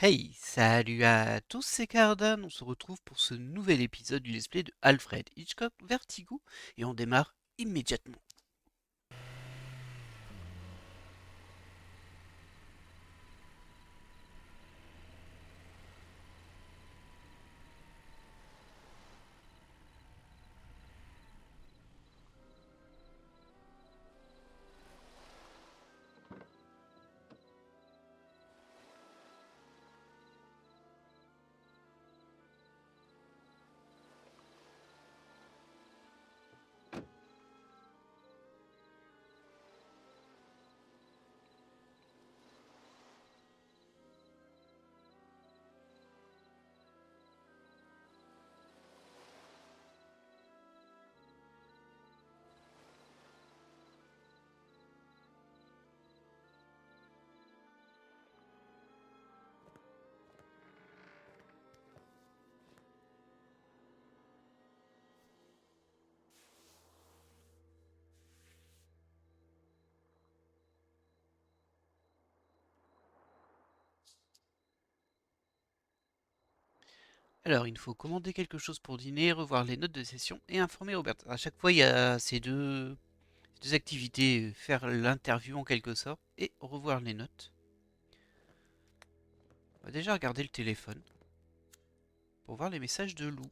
Hey, salut à tous, c'est Cardan, on se retrouve pour ce nouvel épisode du let's play de Alfred Hitchcock Vertigo et on démarre immédiatement. Alors, il nous faut commander quelque chose pour dîner, revoir les notes de session et informer Robert. À chaque fois, il y a ces deux activités, faire l'interview en quelque sorte et revoir les notes. On va déjà regarder le téléphone pour voir les messages de Lou.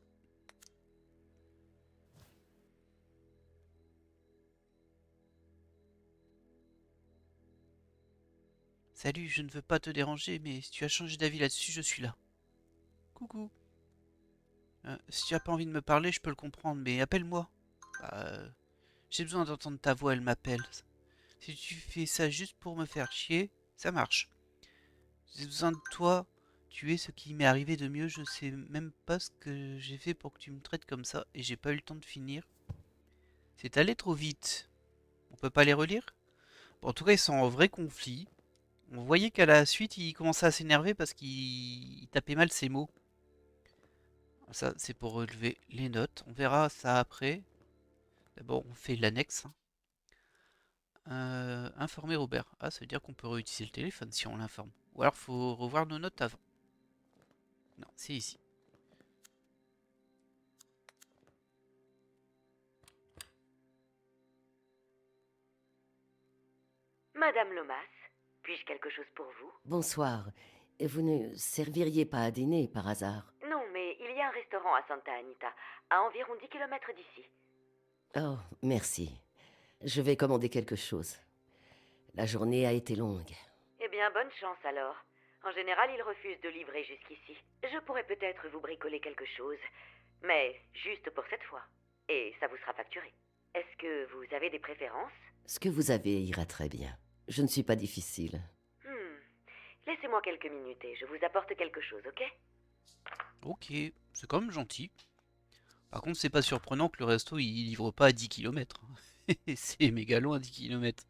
Salut, je ne veux pas te déranger, mais si tu as changé d'avis là-dessus, je suis là. Coucou. Si tu as pas envie de me parler, je peux le comprendre, mais appelle-moi. Bah, j'ai besoin d'entendre ta voix, elle m'appelle. Si tu fais ça juste pour me faire chier, ça marche. J'ai besoin de toi. Tu es ce qui m'est arrivé de mieux. Je sais même pas ce que j'ai fait pour que tu me traites comme ça et j'ai pas eu le temps de finir. C'est allé trop vite. On peut pas les relire? Bon, en tout cas, ils sont en vrai conflit. On voyait qu'à la suite, il commençait à s'énerver parce qu'il tapait mal ses mots. Ça, c'est pour relever les notes. On verra ça après. D'abord, on fait l'annexe. Informer Robert. Ah, ça veut dire qu'on peut réutiliser le téléphone si on l'informe. Ou alors, faut revoir nos notes avant. Non, c'est ici. Madame Lomas, puis-je quelque chose pour vous? Bonsoir. Vous ne serviriez pas à dîner par hasard? Non, mais il y a un restaurant à Santa Anita, à environ 10 kilomètres d'ici. Oh, merci. Je vais commander quelque chose. La journée a été longue. Eh bien, bonne chance alors. En général, ils refusent de livrer jusqu'ici. Je pourrais peut-être vous bricoler quelque chose, mais juste pour cette fois. Et ça vous sera facturé. Est-ce que vous avez des préférences? Ce que vous avez ira très bien. Je ne suis pas difficile. Hmm. Laissez-moi quelques minutes et je vous apporte quelque chose, ok? Ok, c'est quand même gentil. Par contre, c'est pas surprenant que le resto il livre pas à 10 km. C'est méga loin 10 km.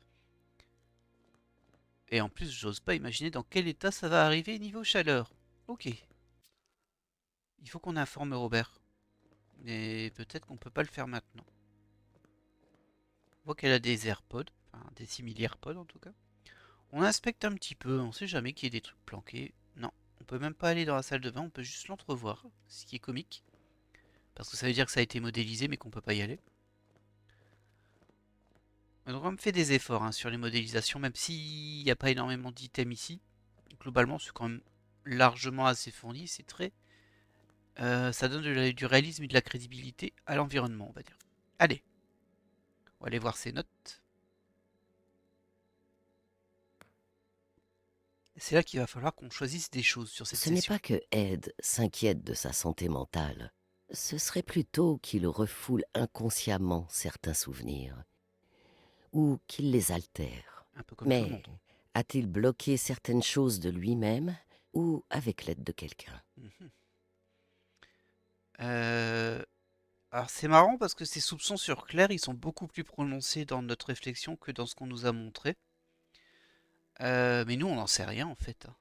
Et en plus, j'ose pas imaginer dans quel état ça va arriver niveau chaleur. Ok, il faut qu'on informe Robert. Mais peut-être qu'on peut pas le faire maintenant. On voit qu'elle a des AirPods, enfin des simili AirPods en tout cas. On inspecte un petit peu, on sait jamais qu'il y ait des trucs planqués. Non, on peut même pas aller dans la salle de bain, on peut juste l'entrevoir, ce qui est comique. Parce que ça veut dire que ça a été modélisé mais qu'on peut pas y aller. Donc on fait des efforts hein, sur les modélisations, même s'il n'y a pas énormément d'items ici. Globalement, c'est quand même largement assez fourni. C'est très, ça donne du réalisme et de la crédibilité à l'environnement, on va dire. Allez, on va aller voir ses notes. C'est là qu'il va falloir qu'on choisisse des choses sur cette Ce n'est session. pas que Ed s'inquiète de sa santé mentale. Ce serait plutôt qu'il refoule inconsciemment certains souvenirs, ou qu'il les altère. Un peu comme tout le Mais monde. a-t-il bloqué certaines choses de lui-même, ou avec l'aide de quelqu'un? Mhm. Euh, alors c'est marrant parce que ces soupçons sur Claire, ils sont beaucoup plus prononcés dans notre réflexion que dans ce qu'on nous a montré. Mais nous, on n'en sait rien en fait, hein.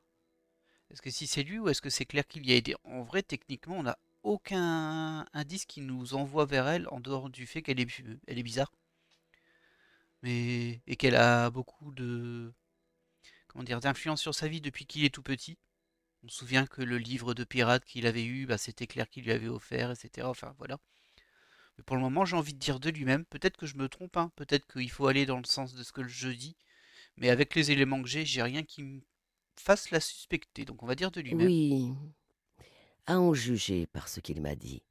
Est-ce que si c'est lui ou est-ce que c'est Claire qui l'y a aidé? En vrai, techniquement, on n'a aucun indice qui nous envoie vers elle en dehors du fait elle est bizarre. Mais, et qu'elle a beaucoup de, comment dire, d'influence sur sa vie depuis qu'il est tout petit. On se souvient que le livre de pirate qu'il avait eu, bah, c'était Claire qui lui avait offert, etc. Enfin voilà. Mais pour le moment, j'ai envie de dire de lui-même. Peut-être que je me trompe, hein. Peut-être qu'il faut aller dans le sens de ce que le jeu dit. Mais avec les éléments que j'ai rien qui me fasse la suspecter. Donc on va dire de lui-même. Oui, à en juger par ce qu'il m'a dit,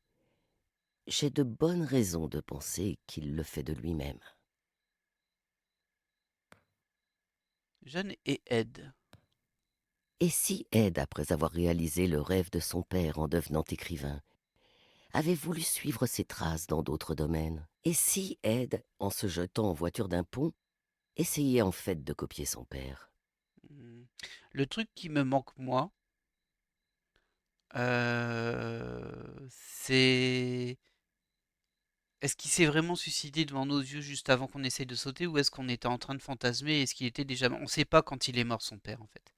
j'ai de bonnes raisons de penser qu'il le fait de lui-même. Jeanne et Ed. Et si Ed, après avoir réalisé le rêve de son père en devenant écrivain, avait voulu suivre ses traces dans d'autres domaines? Et si Ed, en se jetant en voiture d'un pont, essayait en fait de copier son père? Hmm. Le truc qui me manque, moi, c'est... Est-ce qu'il s'est vraiment suicidé devant nos yeux juste avant qu'on essaye de sauter ou est-ce qu'on était en train de fantasmer? Est-ce qu'il était déjà mort? On sait pas quand il est mort son père en fait.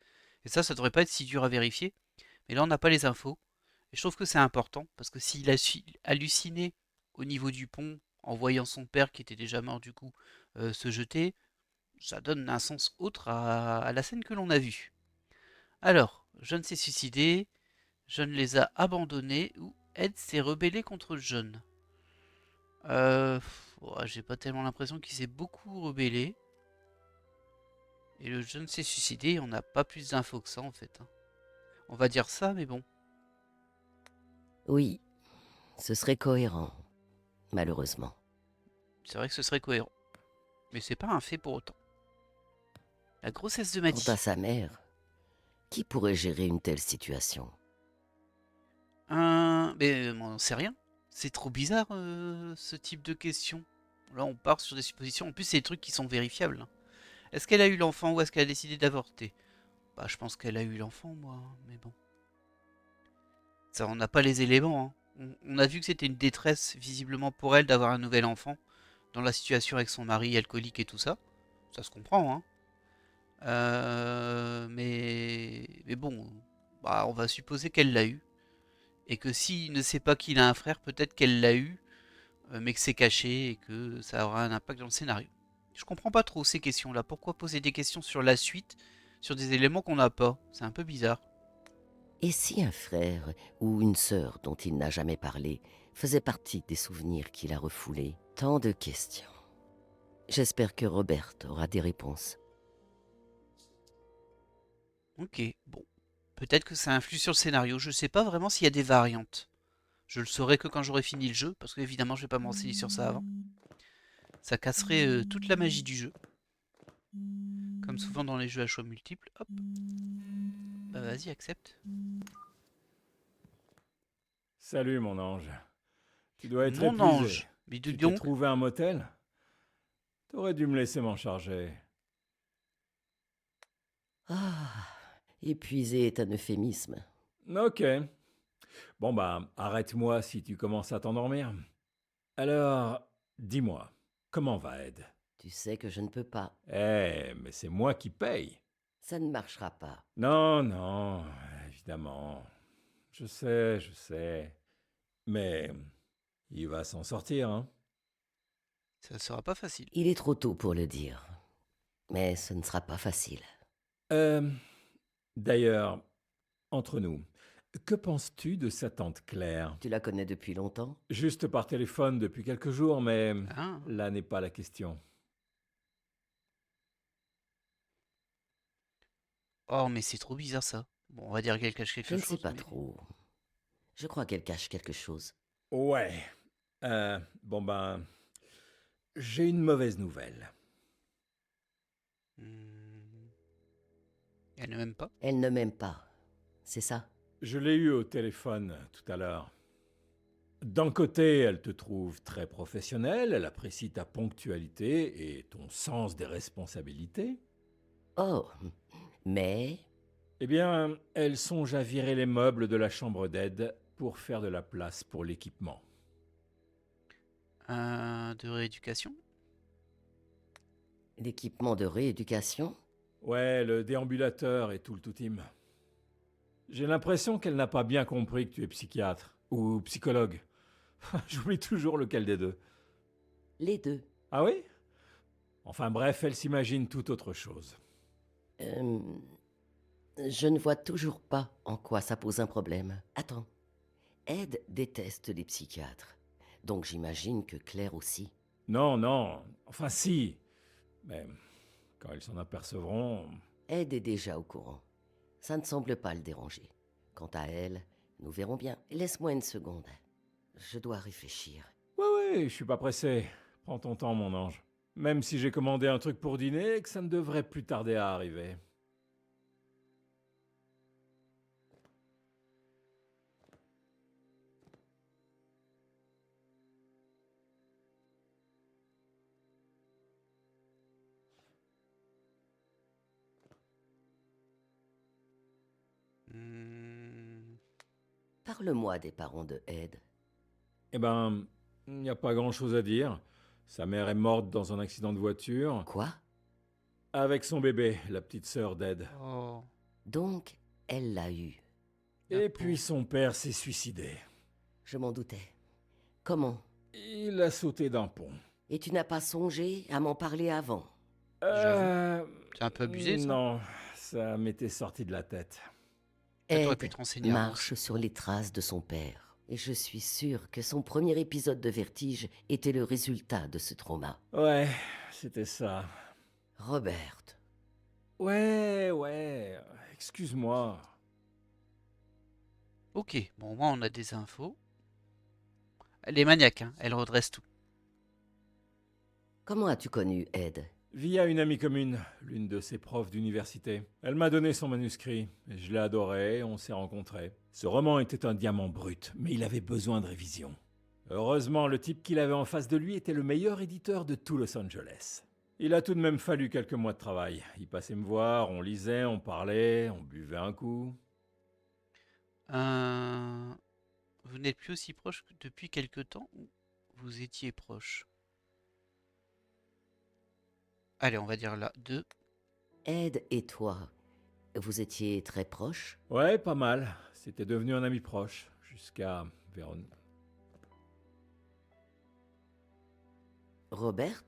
Et ça devrait pas être si dur à vérifier. Mais là on n'a pas les infos. Et je trouve que c'est important parce que s'il a halluciné au niveau du pont en voyant son père qui était déjà mort du coup se jeter, ça donne un sens autre à la scène que l'on a vue. Alors, John s'est suicidé, John les a abandonnés ou Ed s'est rebellé contre John. Ouais, j'ai pas tellement l'impression qu'il s'est beaucoup rebellé. Et le jeune s'est suicidé, on n'a pas plus d'infos que ça en fait, hein. On va dire ça, mais bon, Oui, ce serait cohérent, malheureusement. c'est vrai que ce serait cohérent. Mais c'est pas un fait pour autant. La grossesse de Quant à Maddy. sa mère, qui pourrait gérer une telle situation? Mais on n'en sait rien. C'est trop bizarre ce type de question. Là, on part sur des suppositions. En plus, c'est des trucs qui sont vérifiables, hein. Est-ce qu'elle a eu l'enfant ou est-ce qu'elle a décidé d'avorter? Bah, je pense qu'elle a eu l'enfant, moi, hein, mais bon. Ça, on n'a pas les éléments, hein. On a vu que c'était une détresse, visiblement pour elle, d'avoir un nouvel enfant, dans la situation avec son mari alcoolique et tout ça. Ça se comprend, hein. Mais bon, bah, on va supposer qu'elle l'a eu. Et que s'il ne sait pas qu'il a un frère, peut-être qu'elle l'a eu, mais que c'est caché et que ça aura un impact dans le scénario. Je comprends pas trop ces questions-là. Pourquoi poser des questions sur la suite, sur des éléments qu'on n'a pas? C'est un peu bizarre. Et si un frère ou une sœur dont il n'a jamais parlé faisait partie des souvenirs qu'il a refoulés? Tant de questions. J'espère que Robert aura des réponses. Ok, bon. Peut-être que ça influe sur le scénario. Je sais pas vraiment s'il y a des variantes. Je le saurai que quand j'aurai fini le jeu, parce que évidemment je vais pas me renseigner sur ça avant. Ça casserait toute la magie du jeu. Comme souvent dans les jeux à choix multiples. Hop, bah vas-y, accepte. Salut mon ange. Tu dois être Mon épuisé. ange. Mais dis Tu t'es donc, trouvé un motel? T'aurais dû me laisser m'en charger. Ah, épuisé est un euphémisme. Ok. Bon bah, arrête-moi si tu commences à t'endormir. Alors, dis-moi, comment va Ed? Tu sais que je ne peux pas. Mais c'est moi qui paye. Ça ne marchera pas. Non, non, évidemment. Je sais. Mais il va s'en sortir, hein. ça sera pas facile. Il est trop tôt pour le dire. Mais ce ne sera pas facile. Euh, D'ailleurs, entre nous, que penses-tu de sa tante Claire? Tu la connais depuis longtemps? Juste par téléphone depuis quelques jours, mais Hein? là n'est pas la question. Oh, mais c'est trop bizarre ça. Bon, on va dire qu'elle cache Je quelque ne sais chose, pas mais... trop. Je crois qu'elle cache quelque chose. Ouais. Bon ben, j'ai une mauvaise nouvelle. Hmm, elle ne m'aime pas. Elle ne m'aime pas. C'est ça? Je l'ai eue au téléphone tout à l'heure. D'un côté, elle te trouve très professionnelle, elle apprécie ta ponctualité et ton sens des responsabilités. Oh, mais Eh bien, elle songe à virer les meubles de la chambre d'aide pour faire de la place pour l'équipement. De rééducation. l'équipement de rééducation? Ouais, le déambulateur et tout le tout-team. J'ai l'impression qu'elle n'a pas bien compris que tu es psychiatre ou psychologue. J'oublie toujours lequel des deux. Les deux. Ah oui? Enfin bref, elle s'imagine tout autre chose. Euh, Je ne vois toujours pas en quoi ça pose un problème. Attends, Ed déteste les psychiatres. Donc j'imagine que Claire aussi. Non, non, enfin si. Mais quand ils s'en apercevront... Ed est déjà au courant. Ça ne semble pas le déranger. Quant à elle, nous verrons bien. Laisse-moi une seconde. Je dois réfléchir. Oui, oui, je suis pas pressé. Prends ton temps, mon ange. Même si j'ai commandé un truc pour dîner, que ça ne devrait plus tarder à arriver. Hmm, Parle-moi des parents de Ed. Eh ben, il n'y a pas grand-chose à dire. Sa mère est morte dans un accident de voiture, Quoi? avec son bébé, la petite sœur d'Ed. Oh, Donc, elle l'a eu. la Et puis pauvre. son père s'est suicidé. Je m'en doutais. Comment? Il a sauté d'un pont. Et tu n'as pas songé à m'en parler avant? J'avoue. Euh... C'est un peu abusé, ça. Non, ça m'était sorti de la tête. T'aurais pu Ed te renseigner avant marche sur les traces de son père. Et je suis sûre que son premier épisode de vertige était le résultat de ce trauma. Ouais, c'était ça. Robert, Ouais, excuse-moi. Ok, bon, moi on a des infos. Elle est maniaque, hein. Elle redresse tout. comment as-tu connu Ed? Via une amie commune, l'une de ses profs d'université. Elle m'a donné son manuscrit, et je l'ai adoré, on s'est rencontrés. Ce roman était un diamant brut, mais il avait besoin de révision. Heureusement, le type qu'il avait en face de lui était le meilleur éditeur de tout Los Angeles. Il a tout de même fallu quelques mois de travail. Il passait me voir, on lisait, on parlait, on buvait un coup. Euh, Vous n'êtes plus aussi proche que depuis quelque temps ou vous étiez proche? Allez, on va dire là, 2. Ed et toi, vous étiez très proches? Ouais, pas mal. C'était devenu un ami proche, jusqu'à Véron... Robert?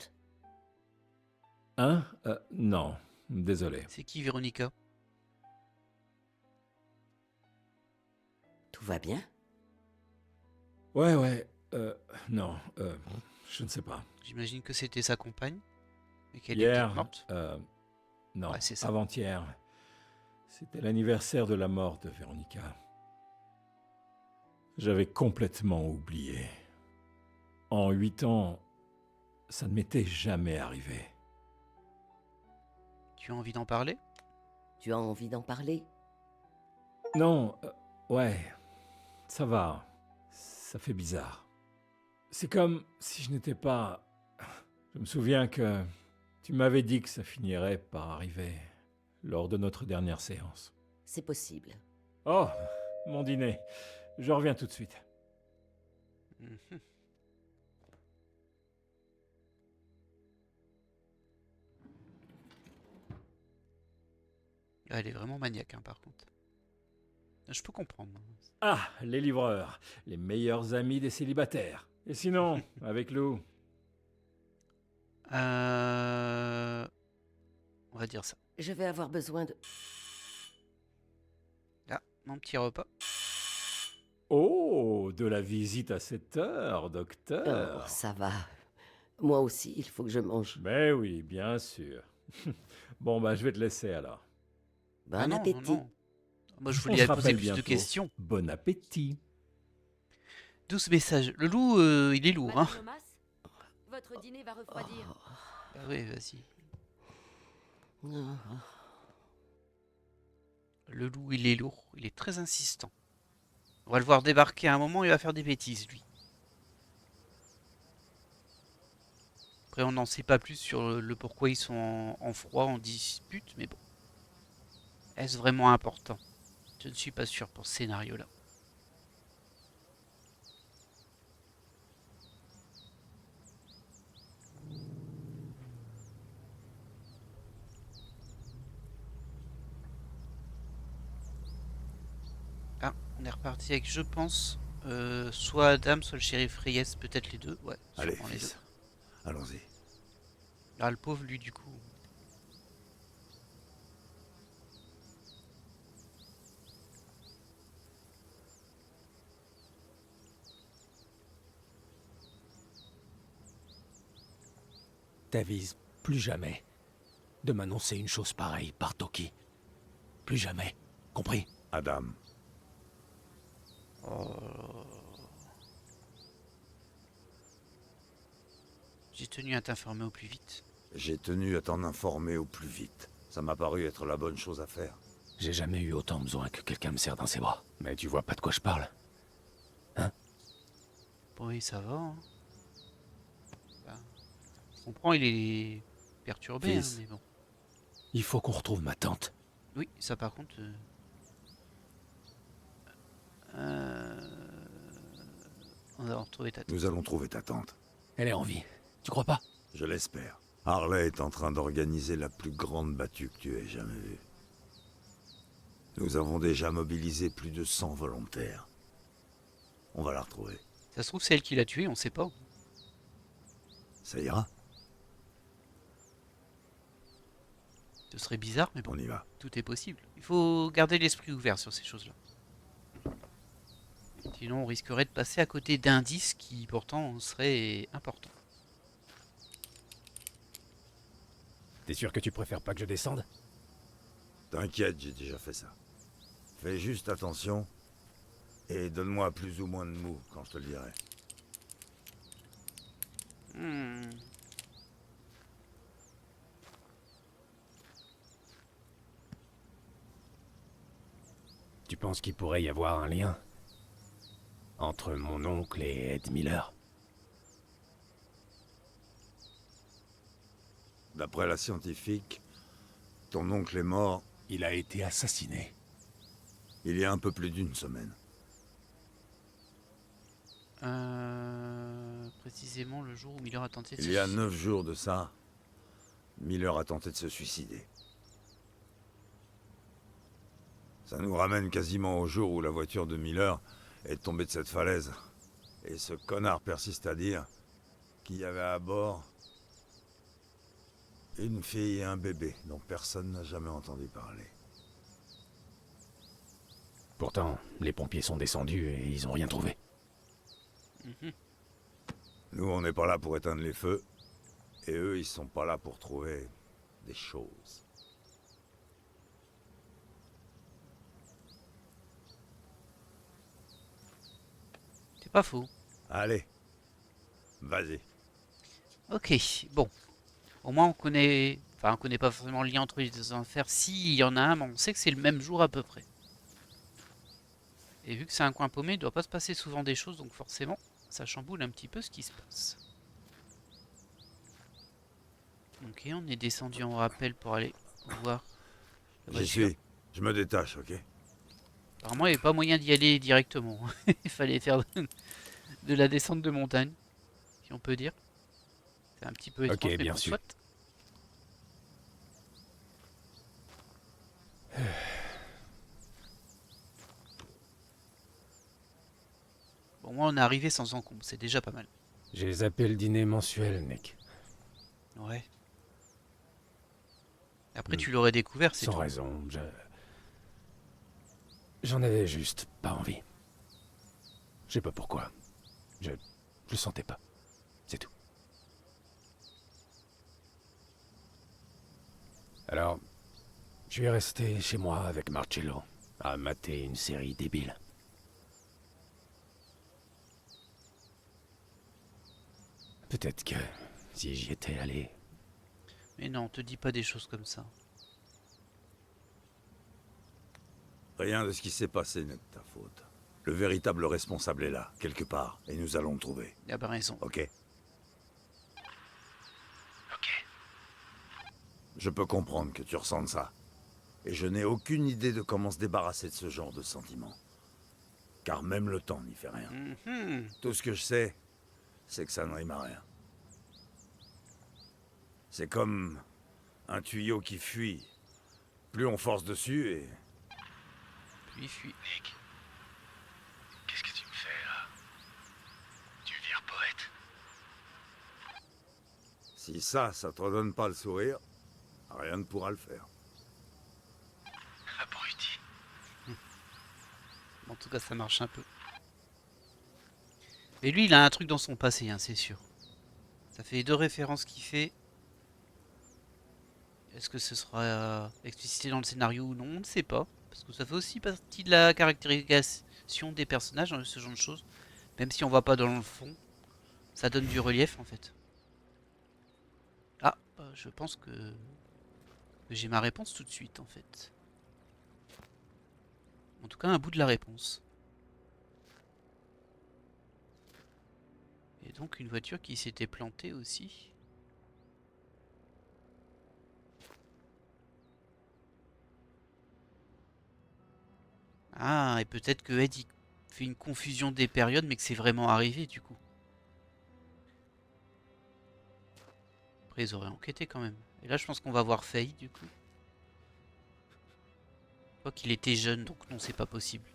Hein Non, désolé. C'est qui Véronica? Tout va bien? Ouais, non, je ne sais pas. J'imagine que c'était sa compagne et qu'elle est peut-être Hier, morte. non, Ouais, c'est ça. avant-hier, c'était l'anniversaire de la mort de Véronica. J'avais complètement oublié. En 8 ans, ça ne m'était jamais arrivé. Tu as envie d'en parler? Tu as envie d'en parler? Non, ouais, ça va. Ça fait bizarre. C'est comme si je n'étais pas... Je me souviens que tu m'avais dit que ça finirait par arriver lors de notre dernière séance. C'est possible. Oh, mon dîner. Je reviens tout de suite. Mhm. Elle est vraiment maniaque, hein, par contre. Je peux comprendre. Ah, les livreurs, les meilleurs amis des célibataires. Et sinon, avec Lou? On va dire ça. Je vais avoir besoin de... Là, mon petit repas. Oh, de la visite à cette heure, Oh, docteur. ça va. Moi aussi, il faut que je mange. Mais oui, bien sûr. Bon, bah, je vais te laisser alors. Bon Ah non, non, appétit. non. Moi, je On voulais se poser rappelle plus de bientôt. questions. Bon appétit. 12 messages. Le loup, il est lourd, hein. Madame Lomas, votre dîner va refroidir. Bah oui, vas-y. Oh. Le loup, il est lourd. Il est très insistant. On va le voir débarquer à un moment, il va faire des bêtises, lui. Après, on n'en sait pas plus sur le pourquoi ils sont en froid, en dispute, mais bon. Est-ce vraiment important? Je ne suis pas sûr pour ce scénario-là. Ah, on est reparti avec, je pense, soit Adam, soit le shérif Reyes, peut-être les deux. Ouais, Allez, sûrement les deux. fils, allons-y. Ah, le pauvre, lui, du coup. T'avises plus jamais de m'annoncer une chose pareille par Toki. Plus jamais. Compris? Adam, Oh. J'ai tenu à t'informer au plus vite. j'ai tenu à t'en informer au plus vite. Ça m'a paru être la bonne chose à faire. J'ai jamais eu autant besoin que quelqu'un me serre dans ses bras. Mais tu vois pas de quoi je parle. Oui, ça va. Hein. Bah, je comprends, il est perturbé, hein, Fils. mais bon. Il faut qu'on retrouve ma tante. Oui, ça par contre... On va retrouver ta tante. Nous allons trouver ta tante. Elle est en vie. Tu crois pas? Je l'espère. Harley est en train d'organiser la plus grande battue que tu aies jamais vue. Nous avons déjà mobilisé plus de 100 volontaires. On va la retrouver. Ça se trouve, c'est elle qui l'a tué, on sait pas. Ça ira? Ce serait bizarre, mais bon, On y va. tout est possible. Il faut garder l'esprit ouvert sur ces choses-là. Sinon, on risquerait de passer à côté d'indices qui, pourtant, seraient importants. T'es sûr que tu préfères pas que je descende? T'inquiète, j'ai déjà fait ça. Fais juste attention et donne-moi plus ou moins de mou quand je te le dirai. Hmm. Tu penses qu'il pourrait y avoir un lien entre mon oncle et Ed Miller? D'après la scientifique, ton oncle est mort Il a été assassiné. il y a un peu plus d'une semaine. Précisément le jour où Miller a tenté de Il y a 9 jours de ça, Miller a tenté de se suicider. Ça nous ramène quasiment au jour où la voiture de Miller est tombée de cette falaise. Et ce connard persiste à dire qu'il y avait à bord une fille et un bébé dont personne n'a jamais entendu parler. Pourtant, les pompiers sont descendus et ils ont rien trouvé. Mhm. Nous, on n'est pas là pour éteindre les feux, et eux, ils sont pas là pour trouver des choses. C'est pas faux. Allez, vas-y. Ok, bon. Au moins on connaît... Enfin, on connaît pas forcément le lien entre les deux affaires. S'il y en a un, mais on sait que c'est le même jour à peu près. Et vu que c'est un coin paumé, il doit pas se passer souvent des choses, donc forcément, ça chamboule un petit peu ce qui se passe. Ok, on est descendu en rappel pour aller voir la J'y voiture. suis. Je me détache, ok? Apparemment, il n'y avait pas moyen d'y aller directement. Il fallait faire de la descente de montagne, si on peut dire. C'est un petit peu étrange, mais bien bon, sûr. soit. Bon, moi, on est arrivé sans encombre, c'est déjà pas mal. J'ai zappé le dîner mensuel, mec. Ouais. Après, tu l'aurais découvert, c'est Sans tout. raison, j'en avais juste pas envie. Je sais pas pourquoi. Je le sentais pas. C'est tout. Alors, je suis resté chez moi avec Marcello, à mater une série débile. Peut-être que si j'y étais allé, Mais non, te dis pas des choses comme ça. Rien de ce qui s'est passé n'est de ta faute. Le véritable responsable est là, quelque part, et nous allons le trouver. Il a pas raison. Ok? Je peux comprendre que tu ressentes ça. Et je n'ai aucune idée de comment se débarrasser de ce genre de sentiments. Car même le temps n'y fait rien. Mhm. Tout ce que je sais, c'est que ça ne rime à rien. C'est comme un tuyau qui fuit. Plus on force dessus et... Puis fuis. Nick, qu'est-ce que tu me fais là? Tu vires poète? Si ça te redonne pas le sourire, rien ne pourra le faire. Abruti. En tout cas, ça marche un peu. Mais lui, il a un truc dans son passé, hein, c'est sûr. Ça fait 2 références qu'il fait. Est-ce que ce sera explicité dans le scénario ou non? On ne sait pas. Parce que ça fait aussi partie de la caractérisation des personnages, hein, ce genre de choses. Même si on va pas dans le fond, ça donne du relief en fait. Ah, je pense que j'ai ma réponse tout de suite en fait. En tout cas, un bout de la réponse. Et donc une voiture qui s'était plantée aussi. Ah, et peut-être que Ed il fait une confusion des périodes, mais que c'est vraiment arrivé du coup. Après, ils auraient enquêté quand même. Et là, je pense qu'on va voir Faye du coup. Je crois qu'il était jeune, donc non, c'est pas possible.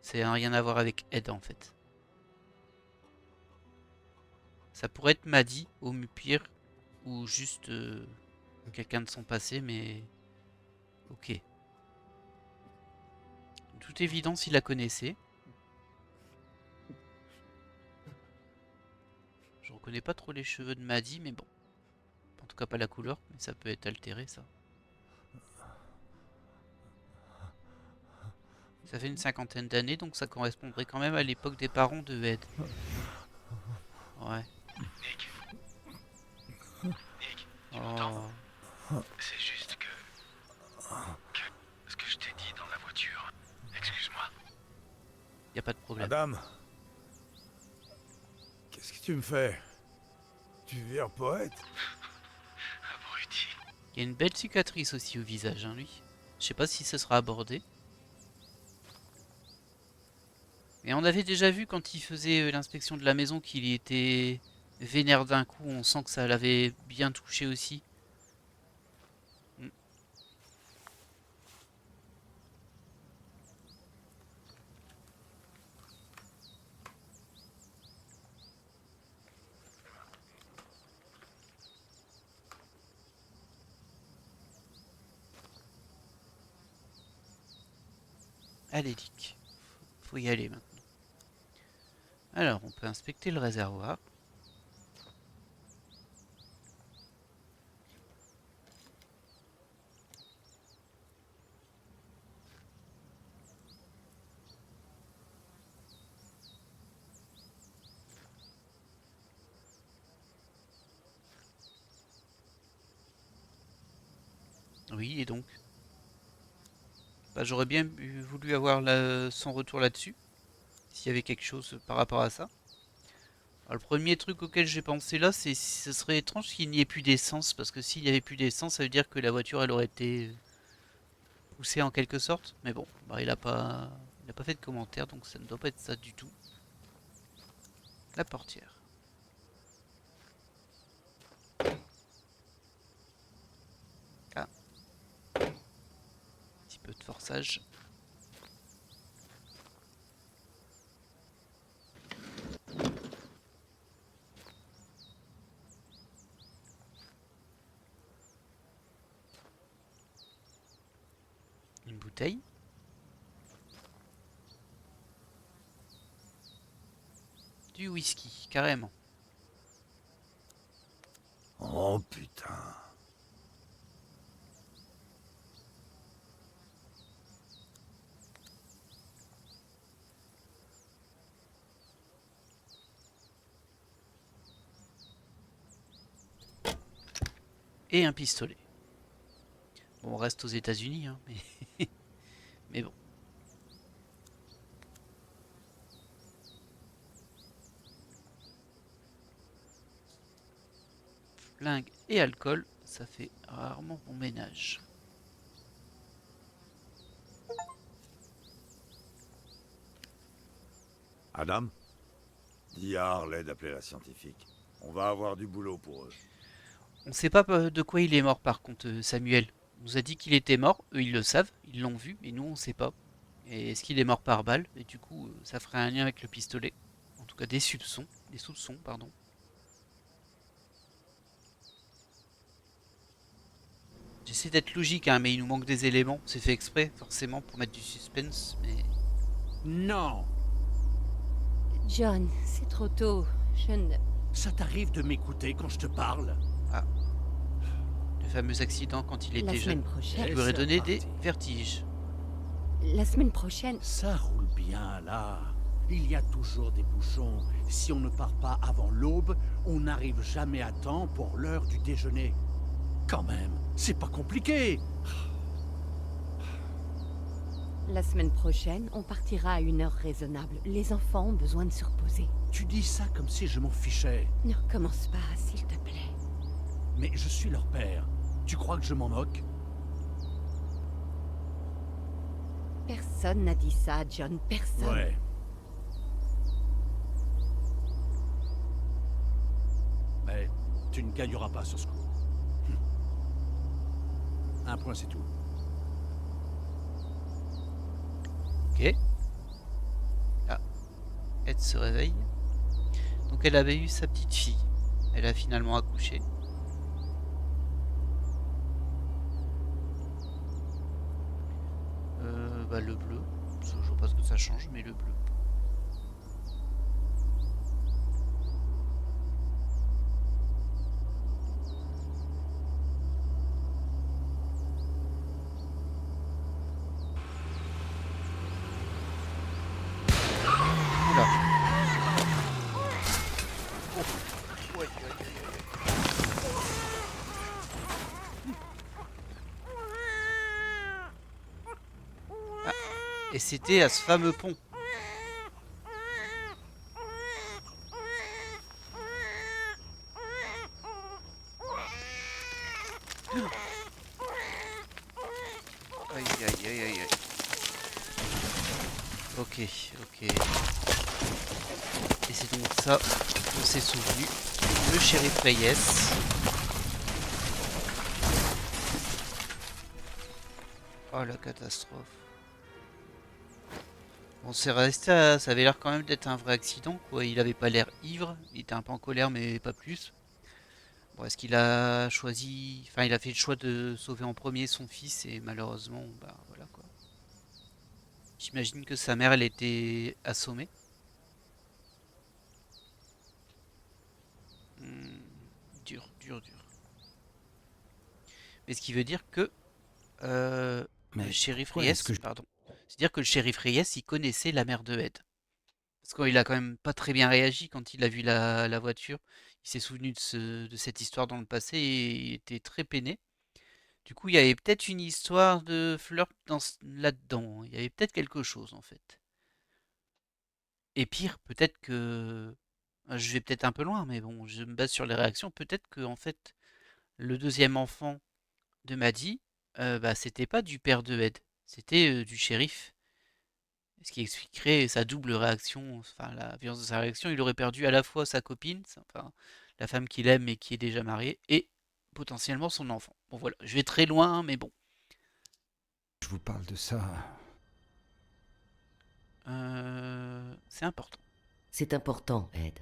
C'est rien à voir avec Ed en fait. Ça pourrait être Maddie au pire, ou juste quelqu'un de son passé, mais ok. De toute évidence, il la connaissait. Je reconnais pas trop les cheveux de Maddie, mais bon. En tout cas, pas la couleur, mais ça peut être altéré, ça. Ça fait une cinquantaine d'années, donc ça correspondrait quand même à l'époque des parents de Ed. Ouais. Nick. Nick, tu Oh. m'entends? C'est juste que ce que je t'ai dit dans la voiture. Excuse-moi. Y a pas de problème. Adam, qu'est-ce que tu me fais? Tu vires poète? Abruti. Il y a une belle cicatrice aussi au visage, hein, lui. Je sais pas si ce sera abordé. Mais on avait déjà vu quand il faisait l'inspection de la maison qu'il était vénère d'un coup. On sent que ça l'avait bien touché aussi. Mm. Allez, Dick. Faut y aller maintenant. Alors, on peut inspecter le réservoir. Oui, et donc bah, j'aurais bien voulu avoir son retour là-dessus. S'il y avait quelque chose par rapport à ça. Alors, le premier truc auquel j'ai pensé là, c'est ce serait étrange qu'il n'y ait plus d'essence. Parce que s'il n'y avait plus d'essence, ça veut dire que la voiture, elle aurait été poussée en quelque sorte. Mais bon, bah, il a pas fait de commentaire, donc ça ne doit pas être ça du tout. La portière. Ah. Un petit peu de forçage. Une bouteille. Du whisky, carrément. Oh putain. Et un pistolet. Bon, on reste aux États-Unis, hein, mais... mais bon. Flingue et alcool, ça fait rarement bon ménage. Adam, dis à Harley d'appeler la scientifique. On va avoir du boulot pour eux. On sait pas de quoi il est mort par contre, Samuel. On nous a dit qu'il était mort, eux ils le savent, ils l'ont vu, mais nous on sait pas. Et est-ce qu'il est mort par balle? Et du coup, ça ferait un lien avec le pistolet. En tout cas, des soupçons, pardon. J'essaie d'être logique, hein, mais il nous manque des éléments. C'est fait exprès, forcément, pour mettre du suspense, mais... Non, John, c'est trop tôt. Je ne... ça t'arrive de m'écouter quand je te parle? Ah. fameux accident quand il La était semaine jeune, prochaine. qui Et lui aurait c'est donné des reparti. vertiges. La semaine prochaine. Ça roule bien là. Il y a toujours des bouchons. Si on ne part pas avant l'aube, on n'arrive jamais à temps pour l'heure du déjeuner. Quand même, c'est pas compliqué. La semaine prochaine, on partira à une heure raisonnable. Les enfants ont besoin de se reposer. Tu dis ça comme si je m'en fichais. Ne recommence pas, s'il te plaît. Mais je suis leur père. Tu crois que je m'en moque? Personne n'a dit ça, John. Personne. Ouais. Mais tu ne gagneras pas sur ce coup. Un point, c'est tout. Ok. Ah. Ed se réveille. Donc elle avait eu sa petite fille. Elle a finalement accouché. Bah le bleu. Je vois pas ce que ça change, mais le bleu. Oula. Ah, et c'était à ce fameux pont. Aïe aïe aïe aïe aïe. Ok, ok. Et c'est donc ça qu'on s'est souvenu. Le shérif Reyes. Oh la catastrophe. Bon, c'est resté ça avait l'air quand même d'être un vrai accident, quoi. Il avait pas l'air ivre, il était un peu en colère, mais pas plus. Bon, est-ce qu'il a choisi... Enfin, il a fait le choix de sauver en premier son fils, et malheureusement, bah voilà, quoi. J'imagine que sa mère, elle était assommée. Hmm, dur, dur, dur. Mais ce qui veut dire que le shérif pourquoi Reyes, est-ce que je- pardon. C'est-à-dire que le shérif Reyes, il connaissait la mère de Ed. Parce qu'il a quand même pas très bien réagi quand il a vu la voiture. Il s'est souvenu de cette histoire dans le passé et il était très peiné. Du coup, il y avait peut-être une histoire de flirt là-dedans. Il y avait peut-être quelque chose en fait. Et pire, peut-être que... Je vais peut-être un peu loin, mais bon, je me base sur les réactions. Peut-être que en fait, le deuxième enfant de Maddie, bah, c'était pas du père de Ed. C'était du shérif. Ce qui expliquerait sa double réaction, enfin la violence de sa réaction. Il aurait perdu à la fois sa copine, enfin la femme qu'il aime et qui est déjà mariée, et potentiellement son enfant. Bon voilà, je vais très loin, mais bon. Je vous parle de ça. C'est important. C'est important, Ed.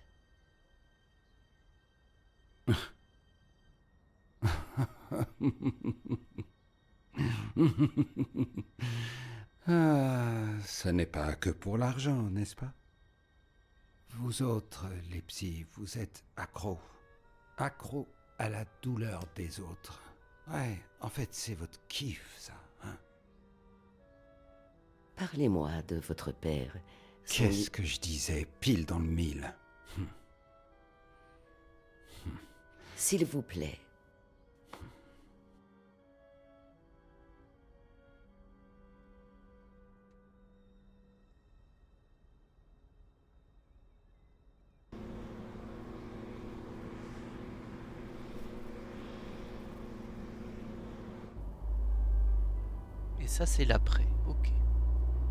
Ce n'est pas que pour l'argent, n'est-ce pas? Vous autres, les psys, vous êtes accros. Accros à la douleur des autres. Ouais, en fait, c'est votre kiff, ça. Hein? Parlez-moi de votre père. Qu'est-ce que je disais, pile dans le mille. S'il vous plaît. Et ça, c'est l'après. Ok.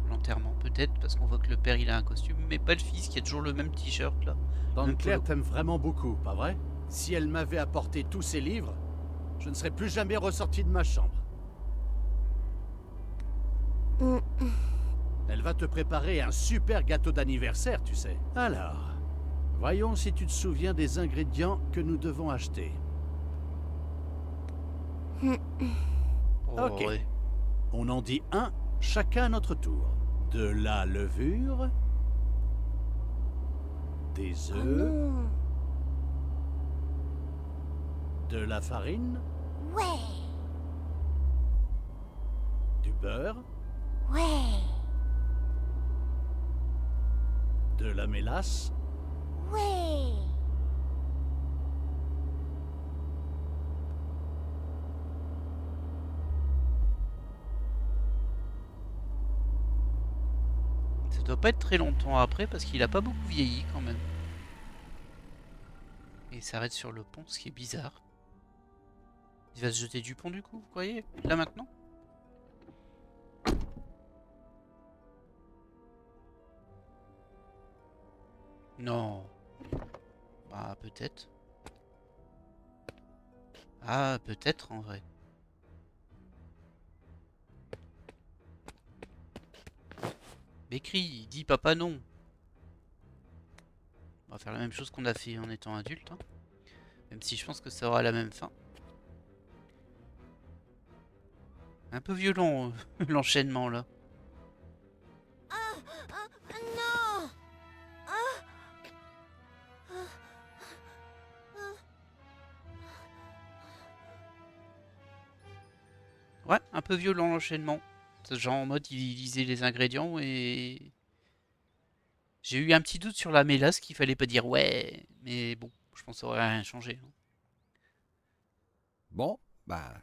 L'enterrement, peut-être, parce qu'on voit que le père, il a un costume, mais pas le fils, qui a toujours le même t-shirt, là. Tante Claire polo. t'aime vraiment beaucoup, pas vrai? Si elle m'avait apporté tous ces livres, je ne serais plus jamais ressorti de ma chambre. Elle va te préparer un super gâteau d'anniversaire, tu sais. Alors, voyons si tu te souviens des ingrédients que nous devons acheter. Oh, Ok. ouais. On en dit un, chacun à notre tour. De la levure, des Oh œufs, non. de la farine, Ouais, Du beurre, ouais, de la mélasse, ouais. Ça doit pas être très longtemps après parce qu'il a pas beaucoup vieilli quand même. Et il s'arrête sur le pont, ce qui est bizarre. Il va se jeter du pont du coup, vous croyez? Là maintenant? Non. Bah peut-être. Ah peut-être en vrai. M'écris, dis papa non. On va faire la même chose qu'on a fait en étant adulte. Hein. Même si je pense que ça aura la même fin. Un peu violent l'enchaînement là. Non. Ouais, un peu violent l'enchaînement. Genre en mode il lisait les ingrédients et... J'ai eu un petit doute sur la mélasse qu'il fallait pas dire ouais. Mais bon, je pense que ça aurait rien changé. Hein. Bon, bah...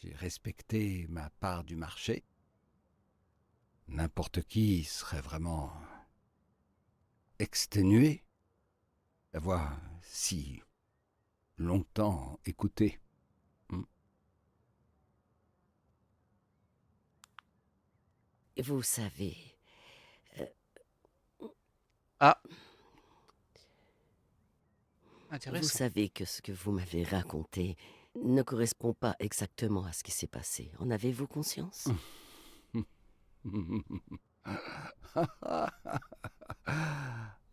J'ai respecté ma part du marché. N'importe qui serait vraiment... exténué d'avoir si longtemps écouté. Vous savez, Ah, vous intéressant. savez que ce que vous m'avez raconté ne correspond pas exactement à ce qui s'est passé. En avez-vous conscience?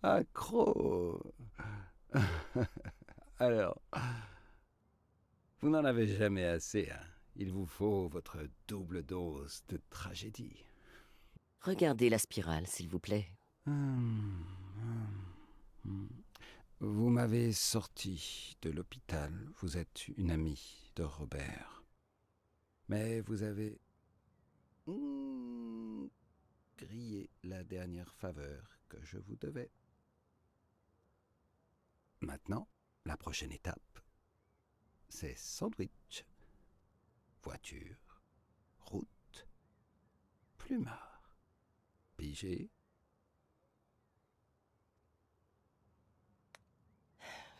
Accro. Alors, vous n'en avez jamais assez, hein. Il vous faut votre double dose de tragédie. Regardez la spirale, s'il vous plaît. Vous m'avez sorti de l'hôpital. Vous êtes une amie de Robert. Mais vous avez grillé la dernière faveur que je vous devais. Maintenant, la prochaine étape, c'est sandwich, voiture, route, plumard, pigé.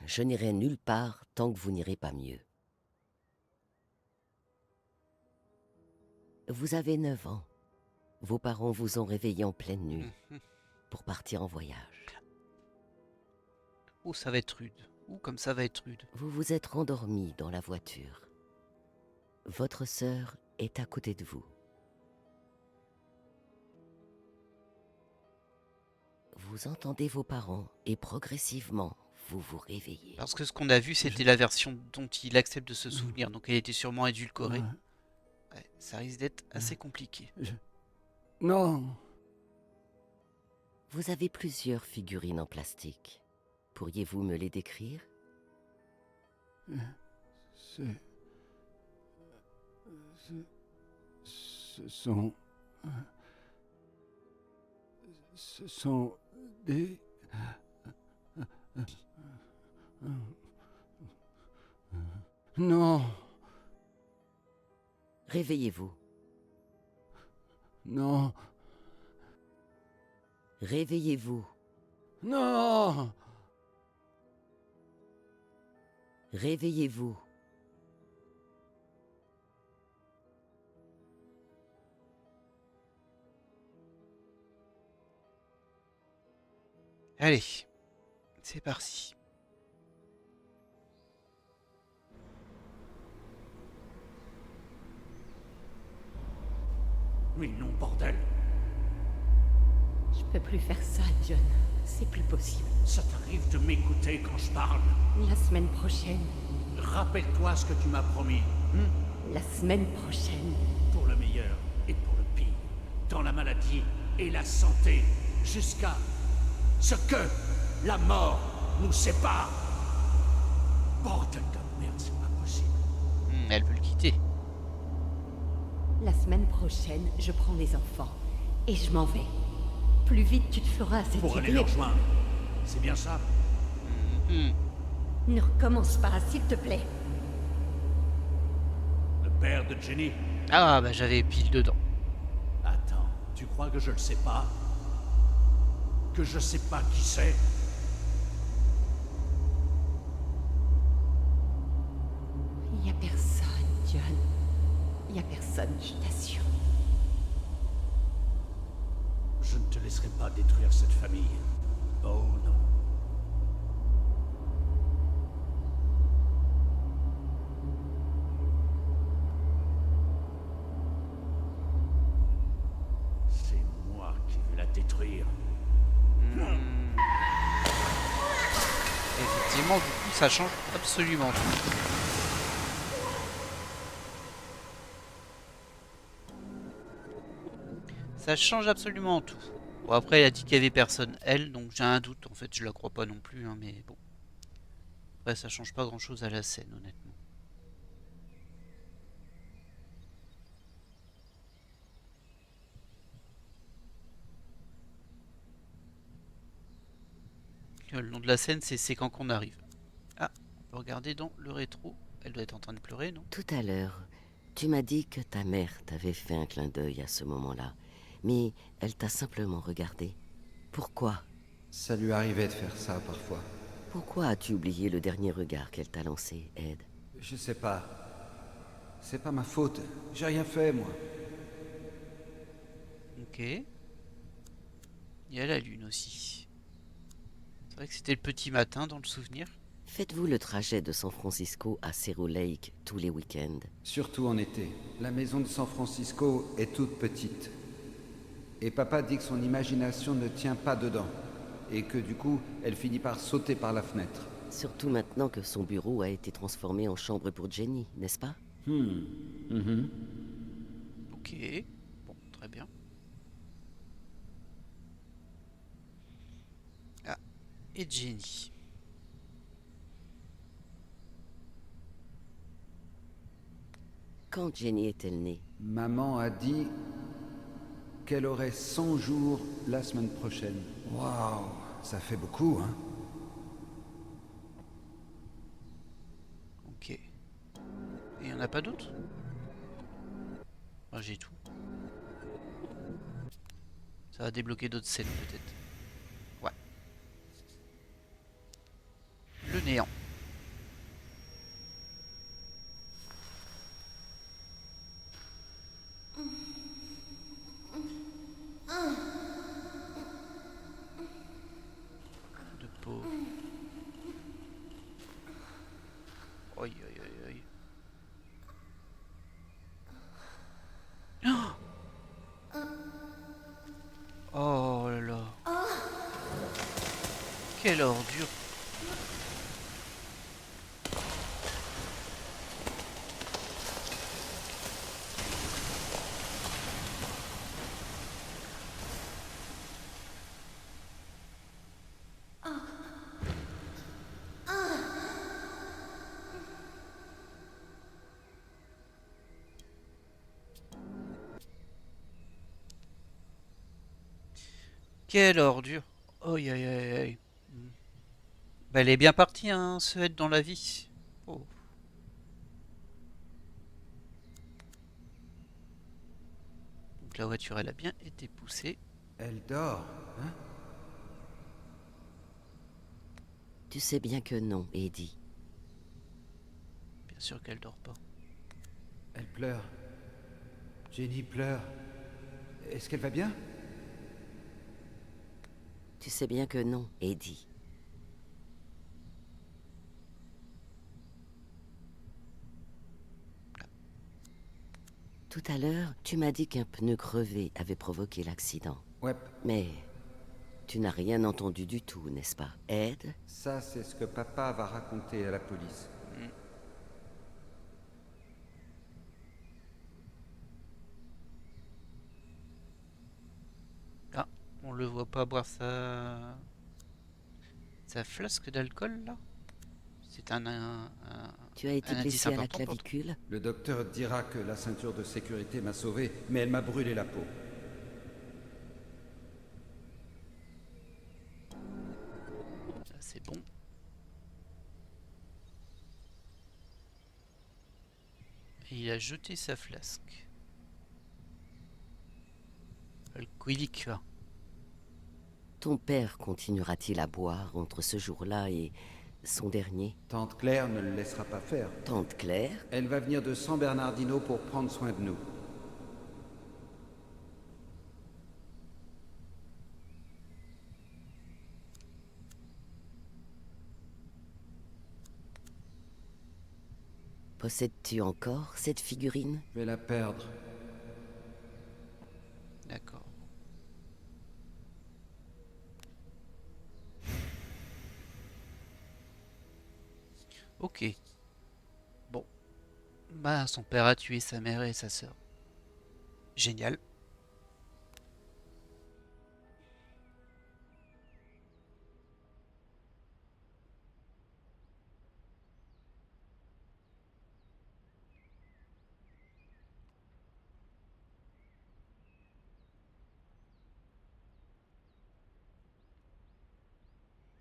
Je n'irai nulle part tant que vous n'irez pas mieux. Vous avez 9 ans. Vos parents vous ont réveillé en pleine nuit pour partir en voyage. Oh, ça va être rude. Ouh, comme ça va être rude. Vous vous êtes rendormi dans la voiture. Votre sœur est à côté de vous. Vous entendez vos parents et progressivement, vous vous réveillez. Parce que ce qu'on a vu, c'était la version dont il accepte de se souvenir. Donc elle était sûrement édulcorée. Ouais, ça risque d'être assez compliqué. Non. Vous avez plusieurs figurines en plastique. Pourriez-vous me les décrire? Ce sont des... Non, Réveillez-vous. non, Réveillez-vous. non. Réveillez-vous. Allez, c'est parti. Mais non, bordel. Je peux plus faire ça, John. C'est plus possible. Ça t'arrive de m'écouter quand je parle. La semaine prochaine. Rappelle-toi ce que tu m'as promis. La semaine prochaine. Pour le meilleur et pour le pire. Dans la maladie et la santé. Jusqu'à ce que la mort nous sépare. Bordel de merde, c'est pas possible. Elle veut le quitter. La semaine prochaine, je prends les enfants. Et je m'en vais. Plus vite tu te feras cette Pour aller idée. les rejoindre. C'est bien ça? Mhm. Ne recommence pas, s'il te plaît. Le père de Jenny? Ah bah j'avais pile dedans. Attends, tu crois que je le sais pas? Que je sais pas qui c'est? Y a personne, John. Y a personne, je t'assure. Je ne te laisserai pas détruire cette famille. Oh non. C'est moi qui vais la détruire. Effectivement, du coup, ça change absolument tout. Ça change absolument tout. Bon, après, elle a dit qu'il y avait personne, elle, donc j'ai un doute. En fait, je la crois pas non plus, hein, mais bon. Après, ça change pas grand-chose à la scène, honnêtement. Le nom de la scène, c'est quand qu'on arrive. Ah, on peut regarder dans le rétro. Elle doit être en train de pleurer, non? Tout à l'heure, tu m'as dit que ta mère t'avait fait un clin d'œil à ce moment-là, mais elle t'a simplement regardé. Pourquoi? Ça lui arrivait de faire ça parfois. Pourquoi as-tu oublié le dernier regard qu'elle t'a lancé, Ed? Je sais pas. C'est pas ma faute. J'ai rien fait, moi. Ok. Il y a la lune aussi. C'est vrai que c'était le petit matin dans le souvenir. Faites-vous le trajet de San Francisco à Cerro Lake tous les week-ends? Surtout en été. La maison de San Francisco est toute petite. Et papa dit que son imagination ne tient pas dedans. Et que du coup, elle finit par sauter par la fenêtre. Surtout maintenant que son bureau a été transformé en chambre pour Jenny, n'est-ce pas? Ok. Bon, très bien. Ah, et Jenny. Quand Jenny est-elle née? Maman a dit qu'elle aurait 100 jours la semaine prochaine. Waouh, ça fait beaucoup, hein? Ok. Et il n'y en a pas d'autres? Ah, j'ai tout. Ça va débloquer d'autres scènes peut-être. Ouais. Le néant. De peau. Aïe aïe aïe aïe. Oh là là. Quelle ordure. Quelle ordure. Aïe aïe aïe aïe. Bah, elle est bien partie, hein, se être dans la vie. Oh. Donc la voiture, elle a bien été poussée. Elle dort, hein? Tu sais bien que non, Eddie. Bien sûr qu'elle dort pas. Elle pleure. Jenny pleure. Est-ce qu'elle va bien? Tu sais bien que non, Eddie. Tout à l'heure, tu m'as dit qu'un pneu crevé avait provoqué l'accident. Ouais, Mais tu n'as rien entendu du tout, n'est-ce pas, Ed? ça c'est ce que papa va raconter à la police. Ah, on le voit pas boire sa flasque d'alcool là. C'est un Tu as été Un indice blessé à la important pour toi. clavicule? Le docteur dira que la ceinture de sécurité m'a sauvé, mais elle m'a brûlé la peau. Ça, c'est bon. Et il a jeté sa flasque. Alcoolique, va. Ton père continuera-t-il à boire entre ce jour-là et son dernier? Tante Claire ne le laissera pas faire. Tante Claire? Elle va venir de San Bernardino pour prendre soin de nous. Possèdes-tu encore cette figurine? Je vais la perdre. D'accord. Ok. Bon. Bah, son père a tué sa mère et sa sœur. Génial.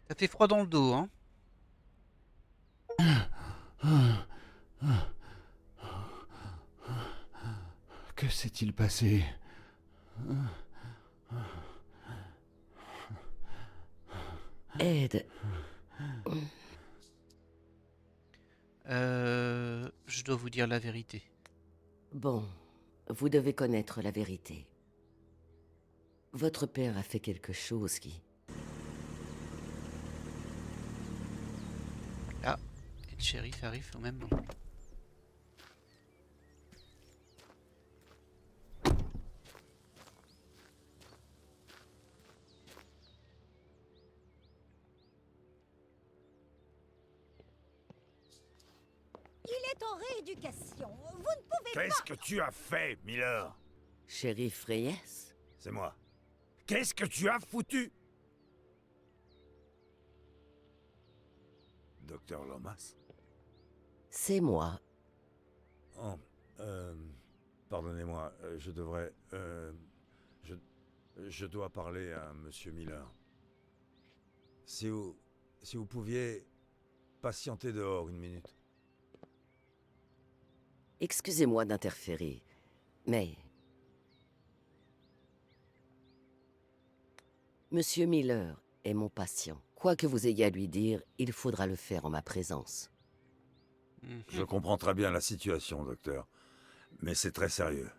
Ça fait froid dans le dos, hein. Que s'est-il passé? Ed, Je dois vous dire la vérité. bon, vous devez connaître la vérité. Votre père a fait quelque chose qui... Ah, et le shérif arrive au même moment. Il est en rééducation. Vous ne pouvez Qu'est-ce que tu as fait, Miller? Shérif Reyes? C'est moi. Qu'est-ce que tu as foutu? Docteur Lomas? C'est moi. Oh, pardonnez-moi, je devrais... je dois parler à Monsieur Miller. Si vous pouviez patienter dehors une minute. Excusez-moi d'interférer, mais... Monsieur Miller est mon patient. Quoi que vous ayez à lui dire, il faudra le faire en ma présence. Je comprends très bien la situation, docteur. Mais c'est très sérieux.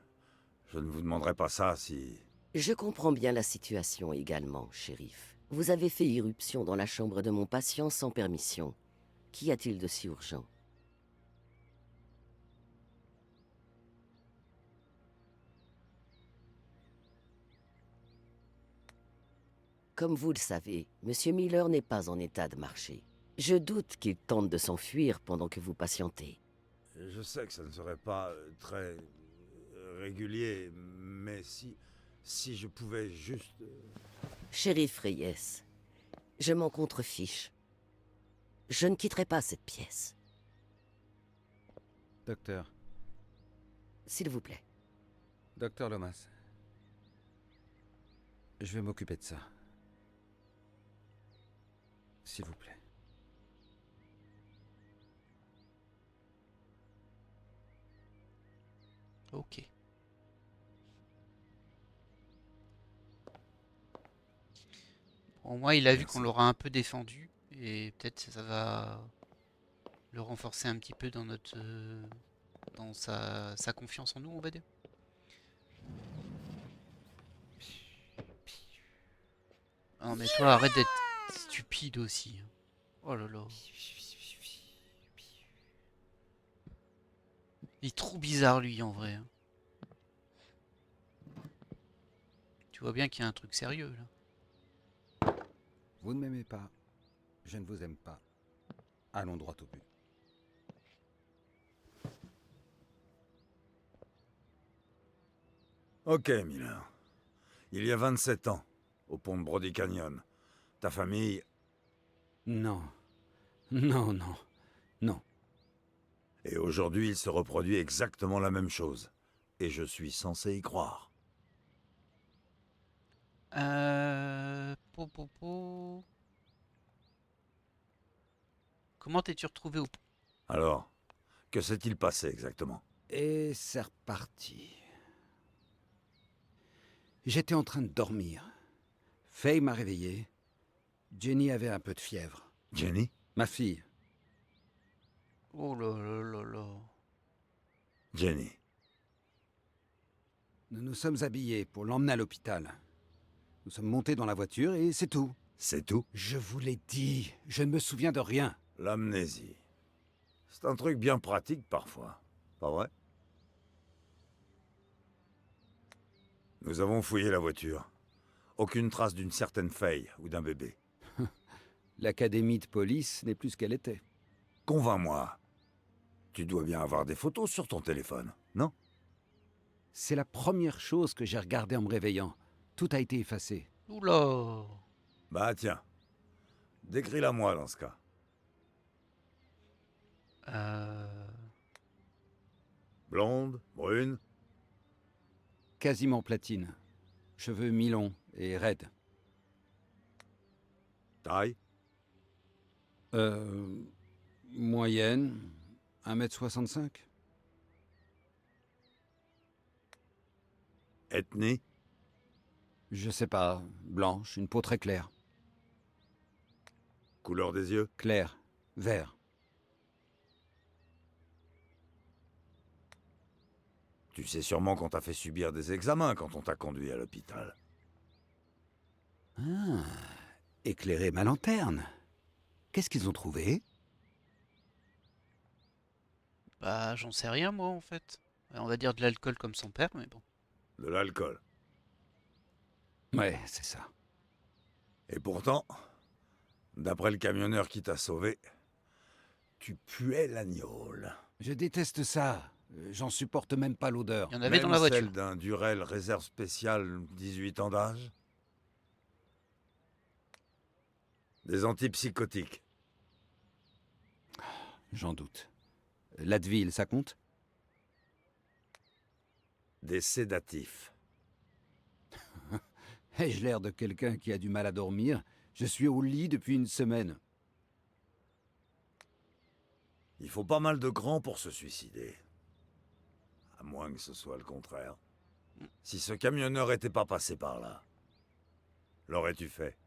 Je ne vous demanderai pas ça si... Je comprends bien la situation également, shérif. Vous avez fait irruption dans la chambre de mon patient sans permission. Qu'y a-t-il de si urgent? Comme vous le savez, Monsieur Miller n'est pas en état de marcher. Je doute qu'il tente de s'enfuir pendant que vous patientez. Je sais que ça ne serait pas très régulier, mais si je pouvais juste... Shérif Reyes, je m'en contrefiche. Je ne quitterai pas cette pièce. Docteur, S'il vous plaît. docteur Lomas. Je vais m'occuper de ça. S'il vous plaît. Ok. Au moins, il a vu Merci. qu'on l'aura un peu défendu. Et peut-être ça va le renforcer un petit peu dans notre... dans sa confiance en nous, on va dire. Ah, mais toi, arrête d'être stupide aussi. Oh là là. Il est trop bizarre, lui, en vrai. Tu vois bien qu'il y a un truc sérieux, là. Vous ne m'aimez pas. Je ne vous aime pas. Allons droit au but. Ok, Miller. Il y a 27 ans, au pont de Brody Canyon, ta famille... Non. Non, non. Non. Et aujourd'hui, il se reproduit exactement la même chose. Et je suis censé y croire. Po, po, po. Comment t'es-tu retrouvé au... Alors, que s'est-il passé exactement? Et c'est reparti. J'étais en train de dormir. Faye m'a réveillé. Jenny avait un peu de fièvre. Jenny? Ma fille. Oh là là là là. Jenny. Nous nous sommes habillés pour l'emmener à l'hôpital. Nous sommes montés dans la voiture et c'est tout. C'est tout? Je vous l'ai dit, je ne me souviens de rien. L'amnésie. C'est un truc bien pratique parfois. Pas vrai? Nous avons fouillé la voiture. Aucune trace d'une certaine Faye ou d'un bébé. L'académie de police n'est plus ce qu'elle était. Convainc-moi. Tu dois bien avoir des photos sur ton téléphone, non? C'est la première chose que j'ai regardée en me réveillant. Tout a été effacé. Oula. Bah tiens. Décris-la moi dans ce cas. Blonde, brune, Quasiment platine. Cheveux mi-longs et raides. taille, Moyenne, 1,65 m. ethnie, Je sais pas, blanche, une peau très claire. couleur des yeux, Clair, vert. Tu sais sûrement qu'on t'a fait subir des examens quand on t'a conduit à l'hôpital. Ah, éclairer ma lanterne. Qu'est-ce qu'ils ont trouvé? Bah, j'en sais rien, moi, en fait. On va dire de l'alcool comme son père, mais bon. De l'alcool. Ouais, c'est ça. Et pourtant, d'après le camionneur qui t'a sauvé, tu puais l'agnole. Je déteste ça. J'en supporte même pas l'odeur. Il y en avait dans Même la voiture. celle d'un Durel réserve spéciale 18 ans d'âge. Des antipsychotiques. J'en doute. L'Advil, ça compte? Des sédatifs. Ai-je l'air de quelqu'un qui a du mal à dormir? Je suis au lit depuis une semaine. Il faut pas mal de grands pour se suicider. À moins que ce soit le contraire. Si ce camionneur était pas passé par là, l'aurais-tu fait?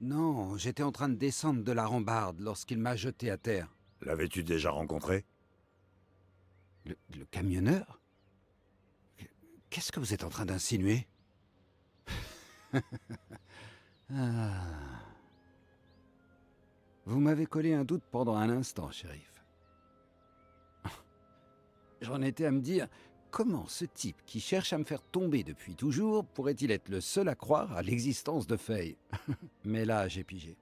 Non, j'étais en train de descendre de la rambarde lorsqu'il m'a jeté à terre. L'avais-tu déjà rencontré? Le camionneur? Qu'est-ce que vous êtes en train d'insinuer? Ah. Vous m'avez collé un doute pendant un instant, shérif. J'en étais à me dire, comment ce type qui cherche à me faire tomber depuis toujours pourrait-il être le seul à croire à l'existence de Faye? Mais là, j'ai pigé.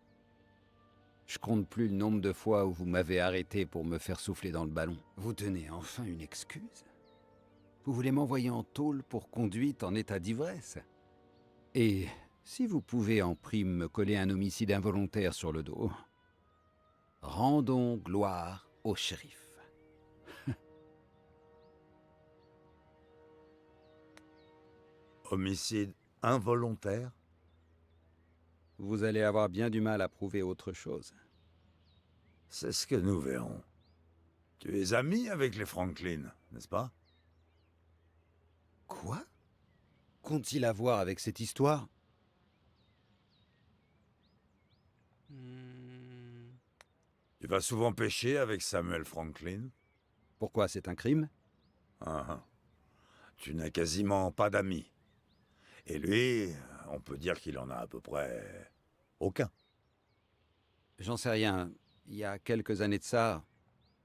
Je compte plus le nombre de fois où vous m'avez arrêté pour me faire souffler dans le ballon. Vous tenez enfin une excuse? Vous voulez m'envoyer en tôle pour conduite en état d'ivresse? Et si vous pouvez en prime me coller un homicide involontaire sur le dos, rendons gloire au shérif. Homicide involontaire? Vous allez avoir bien du mal à prouver autre chose. C'est ce que nous verrons. Tu es ami avec les Franklin, n'est-ce pas? Quoi? Qu'ont-ils à voir avec cette histoire? Tu vas souvent pêcher avec Samuel Franklin? Pourquoi, c'est un crime? Ah. Tu n'as quasiment pas d'amis. Et lui, on peut dire qu'il en a à peu près aucun. J'en sais rien. Il y a quelques années de ça,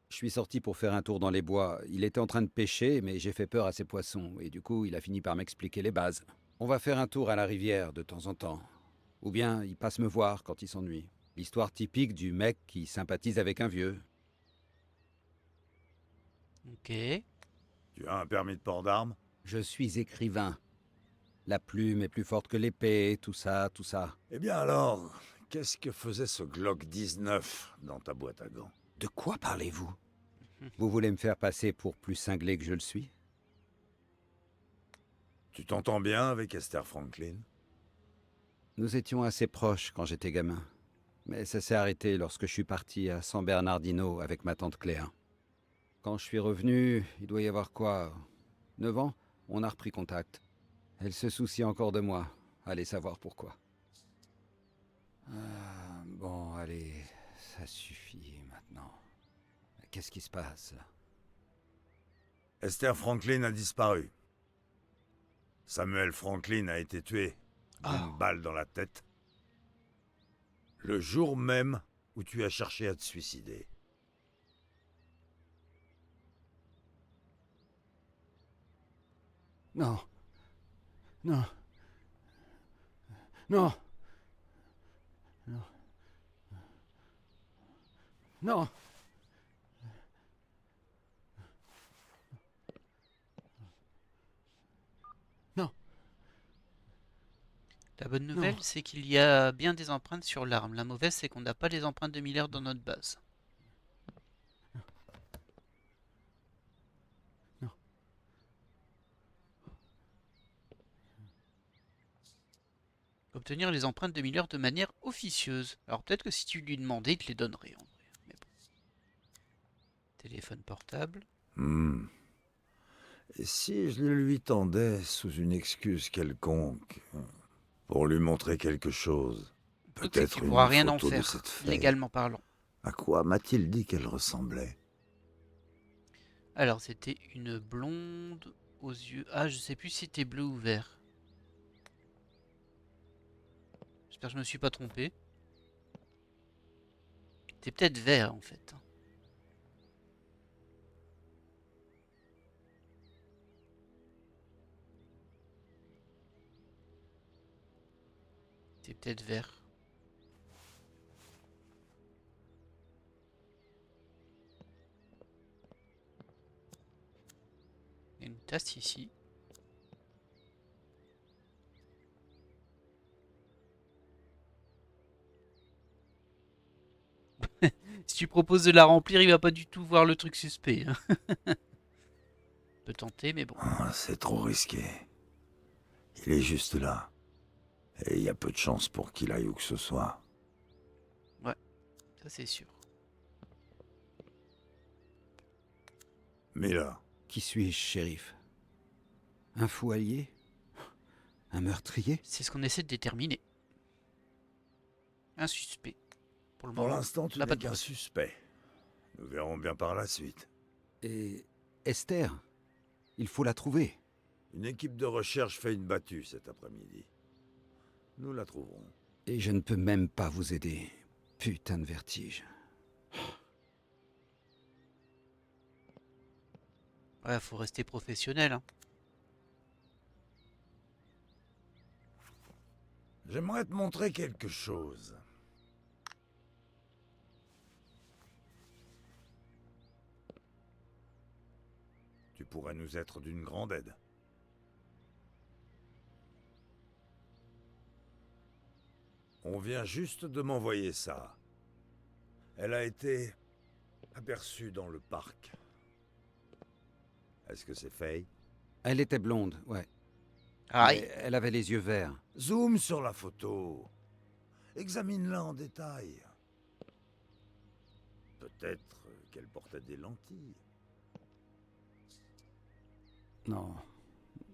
je suis sorti pour faire un tour dans les bois. Il était en train de pêcher, mais j'ai fait peur à ses poissons, et du coup, il a fini par m'expliquer les bases. On va faire un tour à la rivière de temps en temps. Ou bien, il passe me voir quand il s'ennuie. L'histoire typique du mec qui sympathise avec un vieux. Ok. Tu as un permis de port d'armes? Je suis écrivain. La plume est plus forte que l'épée, tout ça, tout ça. Eh bien alors, qu'est-ce que faisait ce Glock 19 dans ta boîte à gants? De quoi parlez-vous? Vous voulez me faire passer pour plus cinglé que je le suis? Tu t'entends bien avec Esther Franklin? Nous étions assez proches quand j'étais gamin. Mais ça s'est arrêté lorsque je suis parti à San Bernardino avec ma tante Cléa. Quand je suis revenu, il doit y avoir quoi, 9 ans, on a repris contact. Elle se soucie encore de moi. Allez savoir pourquoi. Bon, allez, ça suffit maintenant. Qu'est-ce qui se passe là? Esther Franklin a disparu. Samuel Franklin a été tué d'une balle dans la tête. Le jour même où tu as cherché à te suicider. Non. Non. Non. Non. Non. Non. La bonne nouvelle, c'est qu'il y a bien des empreintes sur l'arme. La mauvaise, c'est qu'on n'a pas les empreintes de Miller dans notre base. Non. Obtenir les empreintes de Miller de manière officieuse. Alors peut-être que si tu lui demandais, il te les donnerait en vrai. Mais bon. Téléphone portable. Et si je le lui tendais sous une excuse quelconque, pour lui montrer quelque chose, peut-être tu une pourras rien en photo de faire, cette fille. légalement parlant. À quoi m'a-t-il dit qu'elle ressemblait? Alors c'était une blonde aux yeux... Ah, je sais plus si c'était bleu ou vert. J'espère que je me suis pas trompé. C'était peut-être vert en fait. C'est peut-être vert. Il y a une tasse ici. Si tu proposes de la remplir, il va pas du tout voir le truc suspect. Hein. Peut tenter, mais bon. C'est trop risqué. Il est juste là. Et il y a peu de chance pour qu'il aille où que ce soit. Ouais, ça c'est sûr. Mais là... Qui suis-je, shérif? Un fou allié? Un meurtrier? C'est ce qu'on essaie de déterminer. Un suspect. Pour le Pour moment, l'instant, tu on n'a pas n'es de qu'un preuve. suspect. Nous verrons bien par la suite. Et Esther? Il faut la trouver. Une équipe de recherche fait une battue cet après-midi. Nous la trouverons. Et je ne peux même pas vous aider. Putain de vertige. Ouais, faut rester professionnel. Hein. J'aimerais te montrer quelque chose. Tu pourrais nous être d'une grande aide. On vient juste de m'envoyer ça. Elle a été aperçue dans le parc. Est-ce que c'est Faye? Elle était blonde, ouais. Aïe. Mais elle avait les yeux verts. Zoom sur la photo. Examine-la en détail. Peut-être qu'elle portait des lentilles. Non,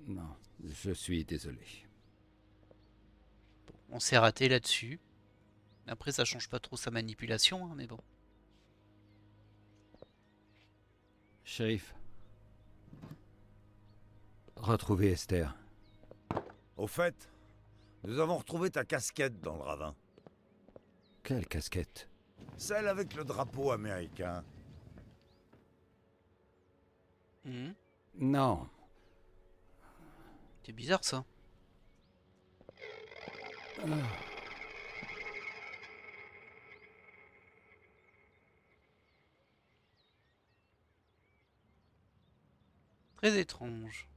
non, je suis désolé. Bon, on s'est raté là-dessus. Après, ça change pas trop sa manipulation, hein, mais bon. Shérif. Retrouvez Esther. Au fait, nous avons retrouvé ta casquette dans le ravin. Quelle casquette? Celle avec le drapeau américain. Non. C'est bizarre ça. Très étrange.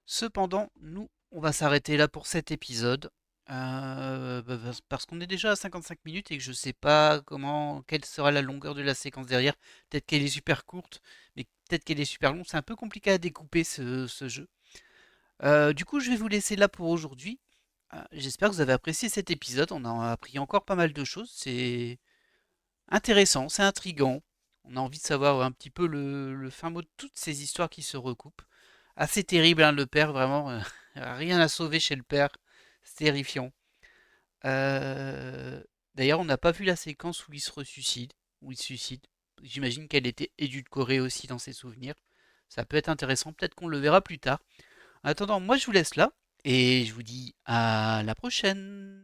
Cependant, nous, on va s'arrêter là pour cet épisode. Parce qu'on est déjà à 55 minutes et que je sais pas quelle sera la longueur de la séquence derrière. Peut-être qu'elle est super courte, mais peut-être qu'elle est super longue. C'est un peu compliqué à découper ce jeu. Du coup, je vais vous laisser là pour aujourd'hui. J'espère que vous avez apprécié cet épisode. On a appris encore pas mal de choses. C'est intéressant, c'est intriguant. On a envie de savoir un petit peu le fin mot de toutes ces histoires qui se recoupent. Assez terrible, hein, le père, vraiment. Rien à sauver chez le père. C'est terrifiant. Euh, D'ailleurs, on n'a pas vu la séquence où il se ressuscite, où il se suicide. J'imagine qu'elle était édulcorée aussi dans ses souvenirs. Ça peut être intéressant, peut-être qu'on le verra plus tard. En attendant, moi je vous laisse là, et je vous dis à la prochaine.